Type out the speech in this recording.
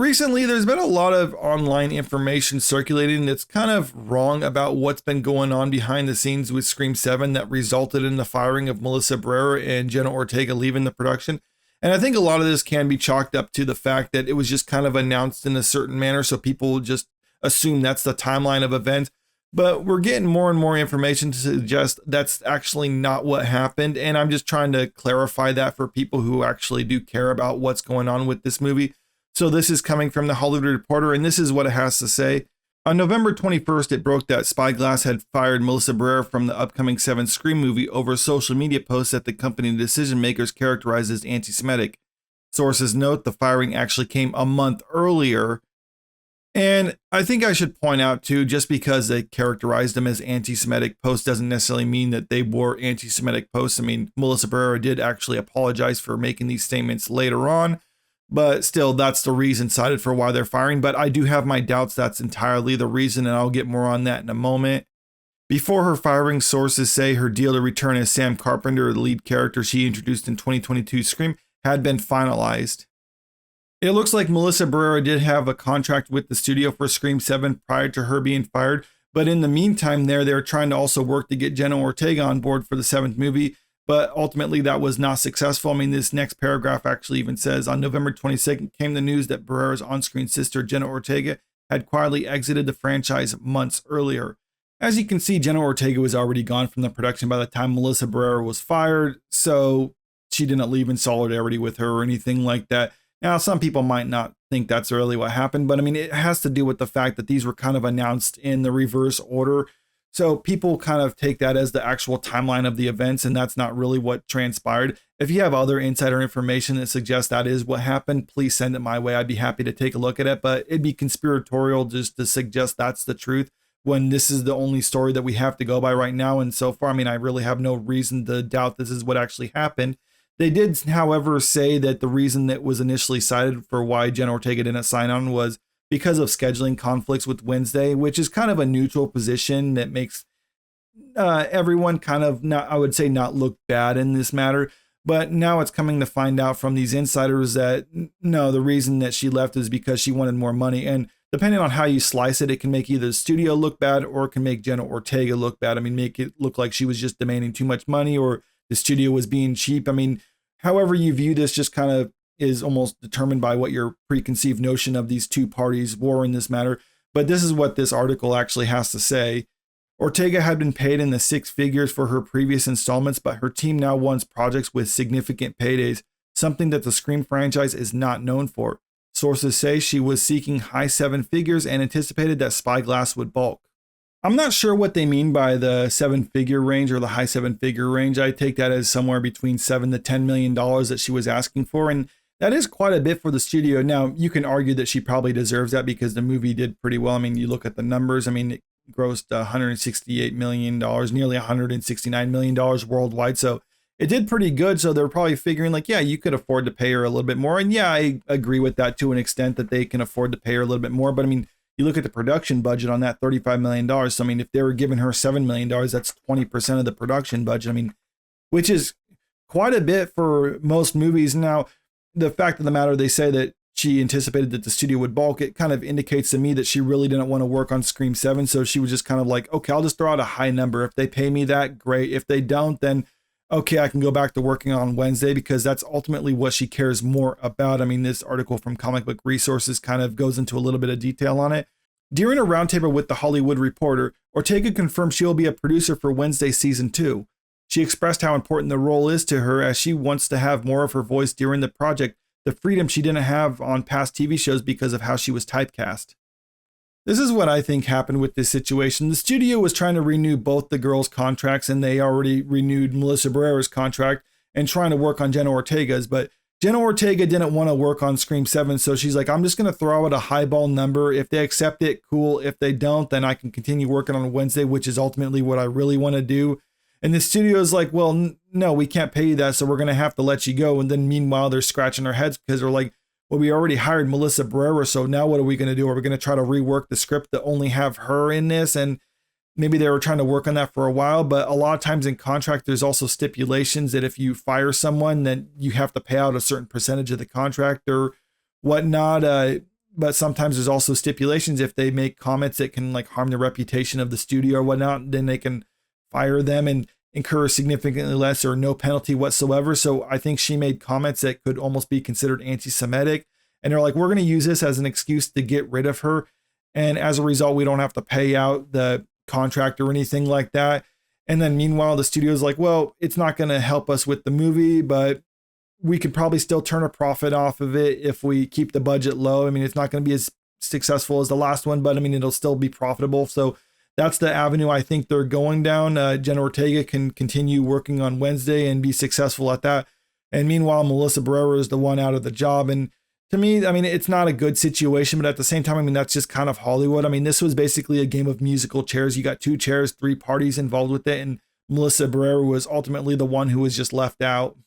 Recently, there's been a lot of online information circulating that's kind of wrong about what's been going on behind the scenes with Scream 7 that resulted in the firing of Melissa Berarra and Jenna Ortega leaving the production. And I think a lot of this can be chalked up to the fact that it was just kind of announced in a certain manner, so people just assume that's the timeline of events. But we're getting more and more information to suggest that's actually not what happened. And I'm just trying to clarify that for people who actually do care about what's going on with this movie. So this is coming from the Hollywood Reporter, and this is what it has to say. On November 21st, it broke that Spyglass had fired Melissa Berarra from the upcoming 7 Scream movie over social media posts that the company decision makers characterized as anti-Semitic. Sources note the firing actually came a month earlier. And I think I should point out too, just because they characterized them as anti-Semitic posts doesn't necessarily mean that they were anti-Semitic posts. I mean, Melissa Berarra did actually apologize for making these statements later on. But still, that's the reason cited for why they're firing. But I do have my doubts that's entirely the reason, and I'll get more on that in a moment. Before her firing, sources say her deal to return as Sam Carpenter, the lead character she introduced in 2022 Scream, had been finalized. It looks like Melissa Berarra did have a contract with the studio for Scream 7 prior to her being fired. But in the meantime, they're trying to also work to get Jenna Ortega on board for the 7th movie. But ultimately, that was not successful. I mean, this next paragraph actually even says, on November 22nd came the news that Berarra's on-screen sister, Jenna Ortega, had quietly exited the franchise months earlier. As you can see, Jenna Ortega was already gone from the production by the time Melissa Berarra was fired, so she didn't leave in solidarity with her or anything like that. Now, some people might not think that's really what happened, but I mean, it has to do with the fact that these were kind of announced in the reverse order. So people kind of take that as the actual timeline of the events, and that's not really what transpired. If you have other insider information that suggests that is what happened, please send it my way. I'd be happy to take a look at it, but it'd be conspiratorial just to suggest that's the truth when this is the only story that we have to go by right now. And so far, I mean, I really have no reason to doubt this is what actually happened. They did, however, say that the reason that was initially cited for why Jenna Ortega didn't sign on was because of scheduling conflicts with Wednesday, which is kind of a neutral position that makes everyone kind of not, I would say, not look bad in this matter. But now it's coming to find out from these insiders that no, the reason that she left is because she wanted more money. And depending on how you slice it, it can make either the studio look bad or it can make Jenna Ortega look bad. I mean, make it look like she was just demanding too much money or the studio was being cheap. I mean, however you view this just kind of is almost determined by what your preconceived notion of these two parties were in this matter. But this is what this article actually has to say. Ortega had been paid in the 6 figures for her previous installments, but her team now wants projects with significant paydays, something that the Scream franchise is not known for. Sources say she was seeking high 7 figures and anticipated that Spyglass would bulk. I'm not sure what they mean by the 7-figure range or the high 7-figure range. I take that as somewhere between $7 to $10 million that she was asking for, and that is quite a bit for the studio. Now, you can argue that she probably deserves that because the movie did pretty well. I mean, you look at the numbers. I mean, it grossed $168 million, nearly $169 million worldwide. So it did pretty good. So they're probably figuring like, yeah, you could afford to pay her a little bit more. And yeah, I agree with that to an extent that they can afford to pay her a little bit more. But I mean, you look at the production budget on that $35 million. So I mean, if they were giving her $7 million, that's 20% of the production budget. I mean, which is quite a bit for most movies. Now, the fact of the matter, they say that she anticipated that the studio would bulk. It kind of indicates to me that she really didn't want to work on Scream 7. So she was just kind of like, okay, I'll just throw out a high number. If they pay me that, great. If they don't, then okay, I can go back to working on Wednesday because that's ultimately what she cares more about. I mean, this article from Comic Book Resources kind of goes into a little bit of detail on it. During a roundtable with the Hollywood Reporter, Ortega confirmed she will be a producer for Wednesday season 2. She expressed how important the role is to her as she wants to have more of her voice during the project, the freedom she didn't have on past TV shows because of how she was typecast. This is what I think happened with this situation. The studio was trying to renew both the girls' contracts, and they already renewed Melissa Berarra's contract and trying to work on Jenna Ortega's, but Jenna Ortega didn't want to work on Scream 7, so she's like, I'm just going to throw out a highball number. If they accept it, cool. If they don't, then I can continue working on Wednesday, which is ultimately what I really want to do. And the studio is like, well, no, we can't pay you that, so we're going to have to let you go. And then meanwhile, they're scratching their heads because they're like, well, we already hired Melissa Berarra, so now what are we going to do? Are we going to try to rework the script to only have her in this? And maybe they were trying to work on that for a while, but a lot of times in contract, there's also stipulations that if you fire someone, then you have to pay out a certain percentage of the contract or whatnot. but sometimes there's also stipulations. If they make comments that can like harm the reputation of the studio or whatnot, then they can fire them and incur significantly less or no penalty whatsoever. So I think she made comments that could almost be considered anti-Semitic. And they're like, we're going to use this as an excuse to get rid of her. And as a result, we don't have to pay out the contract or anything like that. And then meanwhile, the studio's like, well, it's not going to help us with the movie, but we could probably still turn a profit off of it if we keep the budget low. I mean, it's not going to be as successful as the last one, but I mean, it'll still be profitable. So that's the avenue I think they're going down. Jenna Ortega can continue working on Wednesday and be successful at that. And meanwhile, Melissa Berarra is the one out of the job. And to me, I mean, it's not a good situation, but at the same time, I mean, that's just kind of Hollywood. I mean, this was basically a game of musical chairs. You got 2 chairs, 3 parties involved with it. And Melissa Berarra was ultimately the one who was just left out.